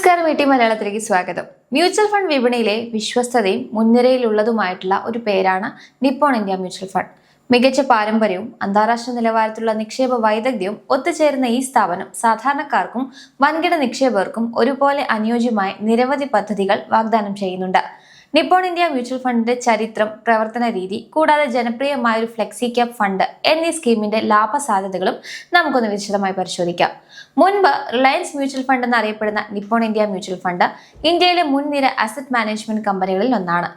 നമസ്കാരം, മലയാളത്തിലേക്ക് സ്വാഗതം. മ്യൂച്വൽ ഫണ്ട് വിപണിയിലെ വിശ്വസ്തതയും മുൻനിരയിലുള്ളതുമായിട്ടുള്ള ഒരു പേരാണ് നിപ്പോൺ ഇന്ത്യ മ്യൂച്വൽ ഫണ്ട്. മികച്ച പാരമ്പര്യവും അന്താരാഷ്ട്ര നിലവാരത്തിലുള്ള നിക്ഷേപ വൈദഗ്ധ്യവും ഒത്തുചേരുന്ന ഈ സ്ഥാപനം സാധാരണക്കാർക്കും വൻകിട നിക്ഷേപകർക്കും ഒരുപോലെ അനുയോജ്യമായ നിരവധി പദ്ധതികൾ വാഗ്ദാനം ചെയ്യുന്നുണ്ട്. നിപ്പോൺ ഇന്ത്യ മ്യൂച്വൽ ഫണ്ടിന്റെ ചരിത്രം, പ്രവർത്തന രീതി, കൂടാതെ ജനപ്രിയമായ ഒരു ഫ്ലെക്സി ക്യാപ് ഫണ്ട് എന്നീ സ്കീമിന്റെ ലാഭ സാധ്യതകളും നമുക്കൊന്ന് വിശദമായി പരിശോധിക്കാം. മുൻപ് റിലയൻസ് മ്യൂച്വൽ ഫണ്ട് എന്നറിയപ്പെടുന്ന നിപ്പോൺ ഇന്ത്യ മ്യൂച്വൽ ഫണ്ട് ഇന്ത്യയിലെ മുൻനിര അസറ്റ് മാനേജ്മെന്റ് കമ്പനികളിൽ ഒന്നാണ്.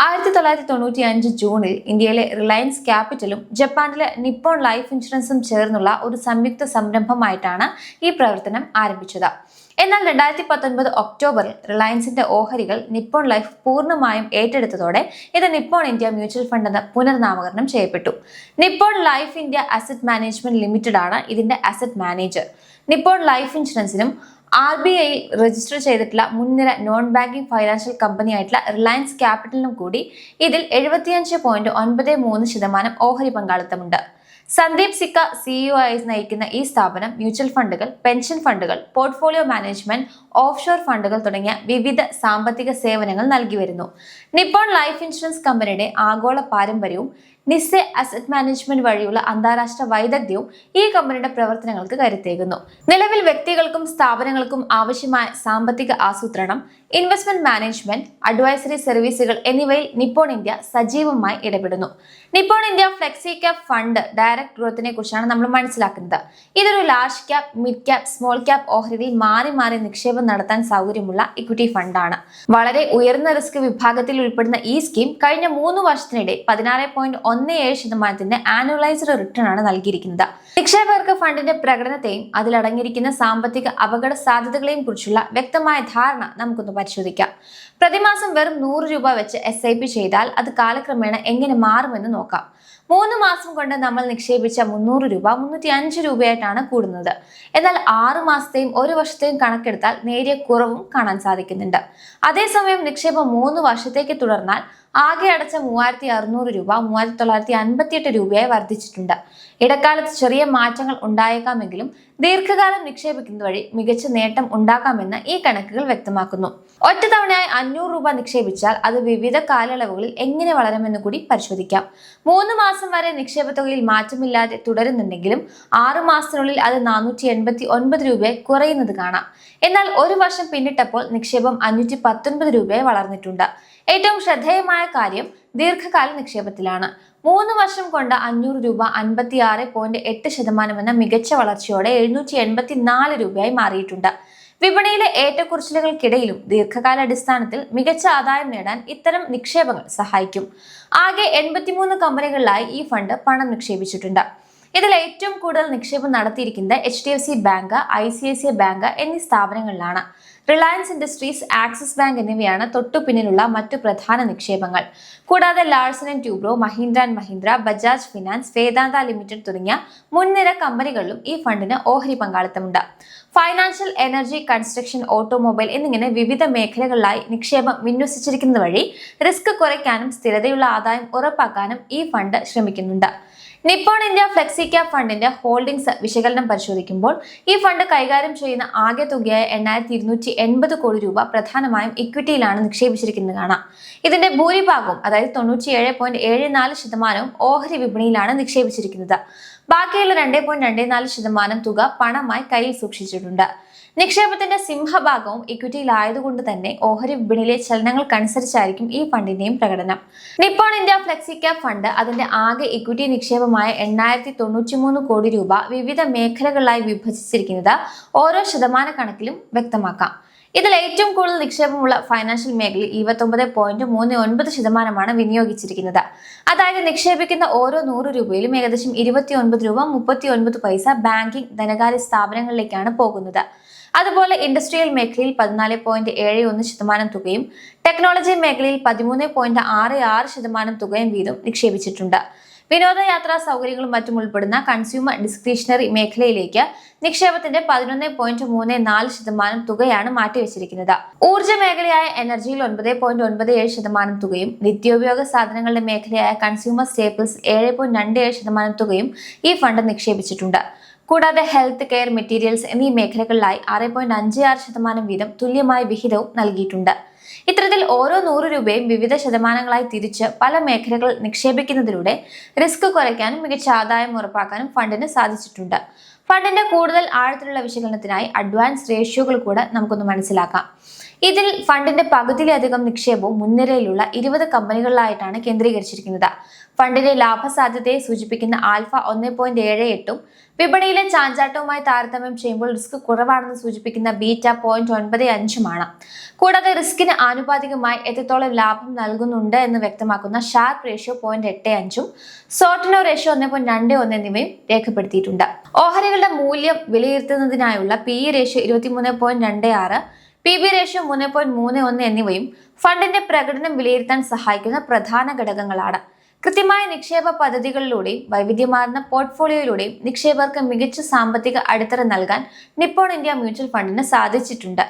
1995 ജൂണിൽ ഇന്ത്യയിലെ റിലയൻസ് ക്യാപിറ്റലും ജപ്പാനിലെ നിപ്പോൺ ലൈഫ് ഇൻഷുറൻസും ചേർന്നുള്ള ഒരു സംയുക്ത സംരംഭമായിട്ടാണ് ഈ പ്രവർത്തനം ആരംഭിച്ചത്. എന്നാൽ 2019 ഒക്ടോബറിൽ റിലയൻസിന്റെ ഓഹരികൾ നിപ്പോൺ ലൈഫ് പൂർണ്ണമായും ഏറ്റെടുത്തതോടെ ഇത് നിപ്പോൺ ഇന്ത്യ മ്യൂച്വൽ ഫണ്ട് എന്ന് പുനർനാമകരണം ചെയ്യപ്പെട്ടു. Nippon life India asset management limited ആണ് ഇതിന്റെ അസറ്റ് മാനേജർ. നിപ്പോൺ ലൈഫ് ഇൻഷുറൻസിനും RBI രജിസ്റ്റർ ചെയ്തിട്ടുള്ള മുൻനിര നോൺ ബാങ്കിംഗ് ഫൈനാൻഷ്യൽ കമ്പനിയായിട്ടുള്ള റിലയൻസ് ക്യാപിറ്റലിനും കൂടി ഇതിൽ 75.93% ഓഹരി പങ്കാളിത്തമുണ്ട്. സന്ദീപ് സിക്ക CEO ആയി നയിക്കുന്ന ഈ സ്ഥാപനം മ്യൂച്വൽ ഫണ്ടുകൾ, പെൻഷൻ ഫണ്ടുകൾ, പോർട്ട്ഫോളിയോ മാനേജ്മെന്റ്, ഓഫ്ഷോർ ഫണ്ടുകൾ തുടങ്ങിയ വിവിധ സാമ്പത്തിക സേവനങ്ങൾ നൽകി വരുന്നു. നിപ്പോൺ ലൈഫ് ഇൻഷുറൻസ് കമ്പനിയുടെ ആഗോള പാരമ്പര്യവും നിസ്സെ അസറ്റ് മാനേജ്മെന്റ് വഴിയുള്ള അന്താരാഷ്ട്ര വൈദഗ്ധ്യവും ഈ കമ്പനിയുടെ പ്രവർത്തനങ്ങൾക്ക് കരുത്തേകുന്നു. നിലവിൽ വ്യക്തികൾക്കും സ്ഥാപനങ്ങൾക്കും ആവശ്യമായ സാമ്പത്തിക ആസൂത്രണം, ഇൻവെസ്റ്റ്മെന്റ് മാനേജ്മെന്റ്, അഡ്വൈസറി സർവീസുകൾ എന്നിവയിൽ നിപ്പോൺ ഇന്ത്യ സജീവമായി ഇടപെടുന്നു. Nippon India flexi cap fund direct ഗ്രോത്തിനെ കുറിച്ചാണ് നമ്മൾ മനസ്സിലാക്കുന്നത്. ഇതൊരു large cap, mid cap, small cap ഓഹരികളിൽ മാറി മാറി നിക്ഷേപം നടത്താൻ സൗകര്യമുള്ള ഇക്വിറ്റി ഫണ്ടാണ്. വളരെ ഉയർന്ന റിസ്ക് വിഭാഗത്തിൽ ഉൾപ്പെടുന്ന ഈ സ്കീം കഴിഞ്ഞ 3 വർഷത്തിനിടെ 16.17% ആനുവലൈസ്ഡ് റിട്ടേൺ ആണ് നൽകിയിരിക്കുന്നത്. നിക്ഷേപകർക്ക് ഫണ്ടിന്റെ പ്രകടനത്തെയും അതിലടങ്ങിയിരിക്കുന്ന സാമ്പത്തിക അപകട സാധ്യതകളെയും കുറിച്ചുള്ള വ്യക്തമായ ധാരണ നമുക്കൊന്ന് പരിശോധിക്കാം. പ്രതിമാസം വെറും 100 രൂപ വെച്ച് SIP ചെയ്താൽ അത് കാലക്രമേണ എങ്ങനെ മാറുമെന്ന് നോക്കാം. 3 മാസം കൊണ്ട് നമ്മൾ നിക്ഷേപിച്ച 300 രൂപ 305 രൂപയായിട്ടാണ് കൂടുന്നത്. എന്നാൽ 6 മാസത്തെയും 1 വർഷത്തെയും കണക്കെടുത്താൽ നേരിയ കുറവും കാണാൻ സാധിക്കുന്നുണ്ട്. അതേസമയം നിക്ഷേപം 3 വർഷത്തേക്ക് തുടർന്നാൽ ആകെ അടച്ച 3600 രൂപ 3958 രൂപയായി വർദ്ധിച്ചിട്ടുണ്ട്. ഇടക്കാലത്ത് ചെറിയ മാറ്റങ്ങൾ ഉണ്ടായേക്കാമെങ്കിലും ദീർഘകാലം നിക്ഷേപിക്കുന്നത് വഴി മികച്ച നേട്ടം ഉണ്ടാക്കാമെന്ന് ഈ കണക്കുകൾ വ്യക്തമാക്കുന്നു. ഒറ്റത്തവണയായി 500 രൂപ നിക്ഷേപിച്ചാൽ അത് വിവിധ കാലയളവുകളിൽ എങ്ങനെ വളരുമെന്ന് കൂടി പരിശോധിക്കാം. 3 മാസം വരെ നിക്ഷേപ തുകയിൽ മാറ്റമില്ലാതെ തുടരുന്നുണ്ടെങ്കിലും 6 മാസത്തിനുള്ളിൽ അത് 489 രൂപയായി കുറയുന്നത് കാണാം. എന്നാൽ 1 വർഷം പിന്നിട്ടപ്പോൾ നിക്ഷേപം 519 രൂപയായി വളർന്നിട്ടുണ്ട്. ഏറ്റവും ശ്രദ്ധേയമായ കാര്യം ദീർഘകാല നിക്ഷേപത്തിലാണ്. 3 വർഷം കൊണ്ട് 500 രൂപ 56.8% എന്ന മികച്ച വളർച്ചയോടെ 784 രൂപയായി മാറിയിട്ടുണ്ട്. വിപണിയിലെ ഏറ്റക്കുറച്ചിലുകൾക്കിടയിലും ദീർഘകാല അടിസ്ഥാനത്തിൽ മികച്ച ആദായം നേടാൻ ഇത്തരം നിക്ഷേപങ്ങൾ സഹായിക്കും. ആകെ 83 കമ്പനികളിലായി ഈ ഫണ്ട് പണം നിക്ഷേപിച്ചിട്ടുണ്ട്. ഇതിൽ ഏറ്റവും കൂടുതൽ നിക്ഷേപം നടത്തിയിരിക്കുന്നത് HDFC ബാങ്ക്, ICICI ബാങ്ക് എന്നീ സ്ഥാപനങ്ങളിലാണ്. റിലയൻസ് ഇൻഡസ്ട്രീസ്, ആക്സിസ് ബാങ്ക് എന്നിവയാണ് തൊട്ടു പിന്നിലുള്ള മറ്റു പ്രധാന നിക്ഷേപങ്ങൾ. കൂടാതെ Larsen and Toubro, Mahindra and Mahindra, Bajaj finance, Vedanta limited തുടങ്ങിയ മുൻനിര കമ്പനികളിലും ഈ ഫണ്ടിന് ഓഹരി പങ്കാളിത്തമുണ്ട്. ഫൈനാൻഷ്യൽ, എനർജി, കൺസ്ട്രക്ഷൻ, ഓട്ടോമൊബൈൽ എന്നിങ്ങനെ വിവിധ മേഖലകളിലായി നിക്ഷേപം വിന്യസിച്ചിരിക്കുന്നത് വഴി റിസ്ക് കുറയ്ക്കാനും സ്ഥിരതയുള്ള ആദായം ഉറപ്പാക്കാനും ഈ ഫണ്ട് ശ്രമിക്കുന്നുണ്ട്. നിപ്പോൺ ഇന്ത്യ ഫ്ലെക്സി ക്യാപ് ഫണ്ടിന്റെ ഹോൾഡിംഗ്സ് വിശകലനം പരിശോധിക്കുമ്പോൾ ഈ ഫണ്ട് കൈകാര്യം ചെയ്യുന്ന ആകെ തുകയായ 8280 കോടി രൂപ പ്രധാനമായും ഇക്വിറ്റിയിലാണ് നിക്ഷേപിച്ചിരിക്കുന്നത് കാണാം. ഇതിന്റെ ഭൂരിഭാഗവും, അതായത് 97.74% ഓഹരി വിപണിയിലാണ് നിക്ഷേപിച്ചിരിക്കുന്നത്. ബാക്കിയുള്ള 2.24% തുക പണമായി കയ്യിൽ സൂക്ഷിച്ചിട്ടുണ്ട്. നിക്ഷേപത്തിന്റെ സിംഹഭാഗവും ഇക്വിറ്റിയിലായതുകൊണ്ട് തന്നെ ഓഹരി വിപണിയിലെ ചലനങ്ങൾക്കനുസരിച്ചായിരിക്കും ഈ ഫണ്ടിന്റെയും പ്രകടനം. Nippon India flexi cap fund അതിന്റെ ആകെ ഇക്വിറ്റി നിക്ഷേപമായ 8093 കോടി രൂപ വിവിധ മേഖലകളിലായി വിഭജിച്ചിരിക്കുന്നത് ഓരോ ശതമാന കണക്കിലും വ്യക്തമാക്കാം. ഇതിൽ ഏറ്റവും കൂടുതൽ നിക്ഷേപമുള്ള ഫൈനാൻഷ്യൽ മേഖലയിൽ 29.39% വിനിയോഗിച്ചിരിക്കുന്നത്. അതായത് നിക്ഷേപിക്കുന്ന ഓരോ 100 രൂപയിലും ഏകദേശം 29 രൂപ 39 പൈസ ബാങ്കിംഗ്, ധനകാര്യ സ്ഥാപനങ്ങളിലേക്കാണ് പോകുന്നത്. അതുപോലെ ഇൻഡസ്ട്രിയൽ മേഖലയിൽ 14.71% തുകയും ടെക്നോളജി മേഖലയിൽ 13.66% തുകയും വീതം നിക്ഷേപിച്ചിട്ടുണ്ട്. വിനോദയാത്രാ സൗകര്യങ്ങളും മറ്റും ഉൾപ്പെടുന്ന കൺസ്യൂമർ ഡിസ്ക്രിഷണറി മേഖലയിലേക്ക് നിക്ഷേപത്തിന്റെ 11.34% തുകയാണ് മാറ്റിവെച്ചിരിക്കുന്നത്. ഊർജ്ജ മേഖലയായ എനർജിയിൽ 9.97% തുകയും നിത്യോപയോഗ സാധനങ്ങളുടെ മേഖലയായ കൺസ്യൂമർ സ്റ്റേപ്പിൾസ് 7.27% തുകയും ഈ ഫണ്ട് നിക്ഷേപിച്ചിട്ടുണ്ട്. കൂടാതെ ഹെൽത്ത് കെയർ, മെറ്റീരിയൽസ് എന്നീ മേഖലകളിലായി 6.56% വീതം തുല്യമായ വിഹിതവും നൽകിയിട്ടുണ്ട്. ഇത്തരത്തിൽ ഓരോ 100 രൂപയും വിവിധ ശതമാനങ്ങളായി തിരിച്ച് പല മേഖലകളിൽ നിക്ഷേപിക്കുന്നതിലൂടെ റിസ്ക് കുറയ്ക്കാനും മികച്ച ആദായം ഉറപ്പാക്കാനും ഫണ്ടിന് സാധിച്ചിട്ടുണ്ട്. ഫണ്ടിന്റെ കൂടുതൽ ആഴത്തിലുള്ള വിശകലനത്തിനായി അഡ്വാൻസ് റേഷ്യോകൾ കൂടെ നമുക്കൊന്ന് മനസ്സിലാക്കാം. ഇതിൽ ഫണ്ടിന്റെ പകുതിയിലധികം നിക്ഷേപവും മുൻനിരയിലുള്ള 20 കമ്പനികളിലായിട്ടാണ് കേന്ദ്രീകരിച്ചിരിക്കുന്നത്. ഫണ്ടിന്റെ ലാഭസാധ്യതയെ സൂചിപ്പിക്കുന്ന ആൽഫ 1.78ഉം വിപണിയിലെ ചാഞ്ചാട്ടവുമായി താരതമ്യം ചെയ്യുമ്പോൾ റിസ്ക് കുറവാണെന്ന് സൂചിപ്പിക്കുന്ന ബീറ്റ 0.95ഉമാണ്. കൂടാതെ റിസ്കിന് ആനുപാതികമായി എത്രത്തോളം ലാഭം നൽകുന്നുണ്ട് എന്ന് വ്യക്തമാക്കുന്ന ഷാർപ്പ് റേഷ്യോ 0.85ഉം സോർട്ടിനോ റേഷ്യോ 1.21 എന്നിവയും രേഖപ്പെടുത്തിയിട്ടുണ്ട്. ഓഹരികളുടെ മൂല്യം വിലയിരുത്തുന്നതിനായുള്ള PE റേഷ്യോ 23.26, PB റേഷ്യോ 3.31 എന്നിവയും ഫണ്ടിന്റെ പ്രകടനം വിലയിരുത്താൻ സഹായിക്കുന്ന പ്രധാന ഘടകങ്ങളാണ്. കൃത്യമായ നിക്ഷേപ പദ്ധതികളിലൂടെയും വൈവിധ്യമാർന്ന പോർട്ട്ഫോളിയോയിലൂടെയും നിക്ഷേപകർക്ക് മികച്ച സാമ്പത്തിക അടിത്തറ നൽകാൻ നിപ്പോൺ ഇന്ത്യ മ്യൂച്വൽ ഫണ്ടിന് സാധിച്ചിട്ടുണ്ട്.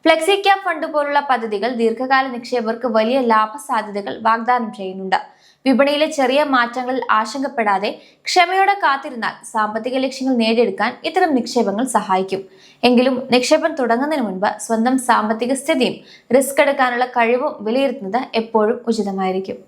ഫ്ലെക്സി ക്യാപ് ഫണ്ട് പോലുള്ള പദ്ധതികൾ ദീർഘകാല നിക്ഷേപകർക്ക് വലിയ ലാഭ സാധ്യതകൾ വാഗ്ദാനം ചെയ്യുന്നുണ്ട്. വിപണിയിലെ ചെറിയ മാറ്റങ്ങളിൽ ആശങ്കപ്പെടാതെ ക്ഷമയോടെ കാത്തിരുന്നാൽ സാമ്പത്തിക ലക്ഷ്യങ്ങൾ നേടിയെടുക്കാൻ ഇത്തരം നിക്ഷേപങ്ങൾ സഹായിക്കും. എങ്കിലും നിക്ഷേപം തുടങ്ങുന്നതിന് മുൻപ് സ്വന്തം സാമ്പത്തിക സ്ഥിതിയും റിസ്ക് എടുക്കാനുള്ള കഴിവും വിലയിരുത്തുന്നത് എപ്പോഴും ഉചിതമായിരിക്കും.